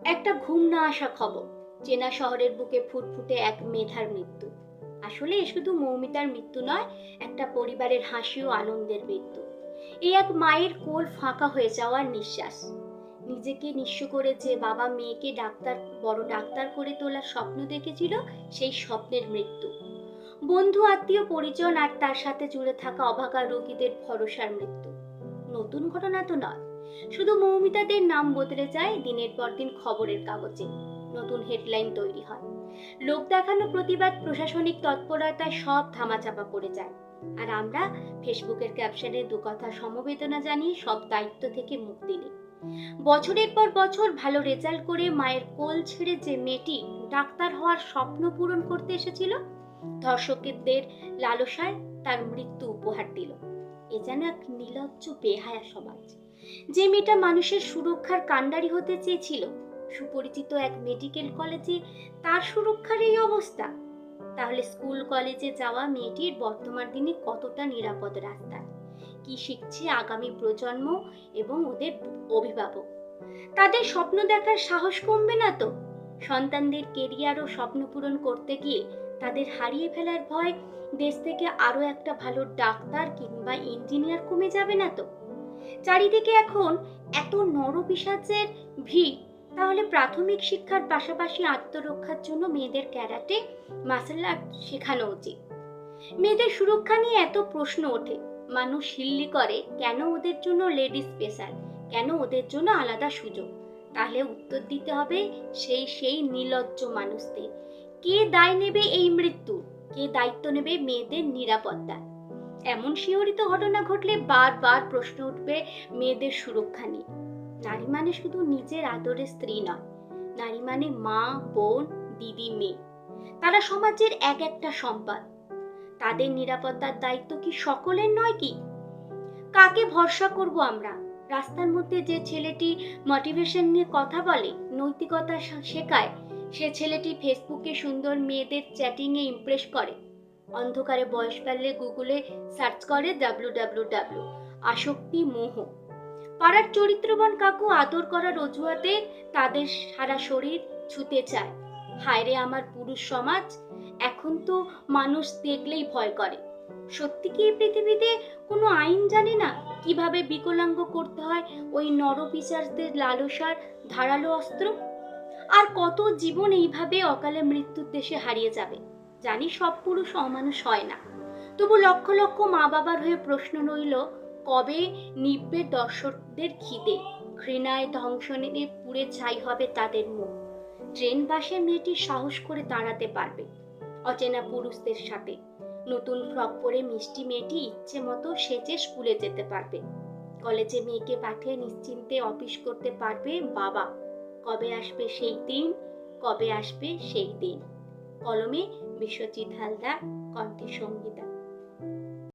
একটা ঘুম না আসা খবর, চেনা শহরের বুকে ফুটফুটে এক মেধার মৃত্যু। আসলে এ শুধু মৌমিতার মৃত্যু নয়, একটা পরিবারের হাসি ও আনন্দের মৃত্যু। এই এক মায়ের কোল ফাঁকা হয়ে যাওয়ার নিঃশ্বাস, নিজেকে নিঃস্ব করে যে বাবা মেয়েকে বড় ডাক্তার করে তোলার স্বপ্ন দেখেছিল, সেই স্বপ্নের মৃত্যু। বন্ধু আত্মীয় পরিজন আর তার সাথে জুড়ে থাকা অভাগা রোগীদের ভরসার মৃত্যু। নতুন ঘটনা তো নয়, শুধু মৌমিতাদের নাম বদলে যায় দিনের পর দিন খবরের কাগজে। নতুন হেডলাইন তৈরি হয়, লোক দেখানো প্রতিবাদ, প্রশাসনিক তৎপরতায় সব ধামাচাপা পড়ে যায়। আর আমরা ফেসবুকের ক্যাপশনে দু কথা সমবেদনা জানিয়ে সব দায়িত্ব থেকে মুক্তি নিই। বছরের পর বছর ভালো রেজাল্ট করে মায়ের কোল ছেড়ে যে মেয়েটি ডাক্তার হওয়ার স্বপ্ন পূরণ করতে এসেছিল, ধর্ষকদের লালসায় তার মৃত্যু উপহার দিল। এ যেন এক নির্লজ্জ বেহায়া সমাজ। যে মেয়েটা মানুষের সুরক্ষার কাণ্ডারি হতে চেয়েছিল, সুপরিচিত এক মেডিকেল কলেজে, তার সুরক্ষার এই অবস্থা। তাহলে স্কুল কলেজে যাওয়া মেয়েটির বর্তমান দিনে কতটা নিরাপদ রাস্তায়? কি শিখছে আগামী প্রজন্ম এবং ওদের অভিভাবক? তাদের স্বপ্ন দেখার সাহস কমবে না তো? সন্তানদের কেরিয়ার ও স্বপ্ন পূরণ করতে গিয়ে তাদের হারিয়ে ফেলার ভয় দেশ থেকে আরো একটা ভালো ডাক্তার কিংবা ইঞ্জিনিয়ার কমে যাবে না তো? চারিদিকে এখন এত নরপিশাচের ভিড়, তাহলে প্রাথমিক শিক্ষার পাশাপাশি আত্মরক্ষার জন্য মেয়েদের ক্যারাটে, মার্শাল আর্ট শেখানো উচিত। মেয়েদের সুরক্ষা নিয়ে এত প্রশ্ন ওঠে, মানুষ হিল্লি করে, কেন ওদের জন্য লেডি স্পেশাল, কেন ওদের জন্য আলাদা সুযোগ? তাহলে উত্তর দিতে হবে সেই নির্লজ্জ মানুষদের। কে দায় নেবে এই মৃত্যু? কে দায়িত্ব নেবে মেয়েদের নিরাপত্তা? এমন শিহরিত ঘটনা ঘটলে বারবার প্রশ্ন উঠবে মেয়েদের সুরক্ষা নিয়ে। নারী মানে শুধু নিজের আদরের স্ত্রী নয়, নারী মানে মা, বোন, দিদি, মেয়ে। তারা সমাজের এক একটা সম্পদ। তাদের নিরাপত্তার দায়িত্ব কি সকলের নয় কি? কাকে ভরসা করব আমরা? রাস্তার মধ্যে যে ছেলেটি মোটিভেশন নিয়ে কথা বলে, নৈতিকতা শেখায়, সে ছেলেটি ফেসবুকে সুন্দর মেয়েদের চ্যাটিং এ ইমপ্রেস করে, অন্ধকারে বয়স বাড়লে গুগলে সার্চ করে www আসক্তি মোহ। পাড়ার চরিত্রবান কাকু আদর করার অজুহাতে তাদের সারা শরীর ছুতে চায়। হায়রে আমার পুরুষ সমাজ, এখন তো মানুষ দেখলেই ভয় করে। সত্যি কি এই পৃথিবীতে কোনো আইন জানে না কিভাবে বিকলাঙ্গ করতে হয় ওই নরপিশাচদের লালসার ধারালো অস্ত্র? আর কত জীবন এইভাবে অকালে মৃত্যুর দেশে হারিয়ে যাবে? জানি সব পুরুষ অমানুষ হয় না, তবু লক্ষ লক্ষ মা বাবার হয়ে প্রশ্ন রইল, কবে নিববে দর্শকদের খিদে? ঘৃণায় ধ্বংসনে পুড়ে ছাই হবে তাদের মুখ। ট্রেন বাসে মেয়েটি সাহস করে দাঁড়াতে পারবে অচেনা পুরুষদের সাথে। নতুন ফ্রক পরে মিষ্টি মেয়েটি ইচ্ছে মতো সেজে স্কুলে যেতে পারবে। কলেজে মেয়েকে পাঠিয়ে নিশ্চিন্তে অফিস করতে পারবে বাবা। কবে আসবে সেই দিন? কবে আসবে সেই দিন? কলমে বিশ্বজিৎ হালদার, কণ্ঠে সঙ্গীতা।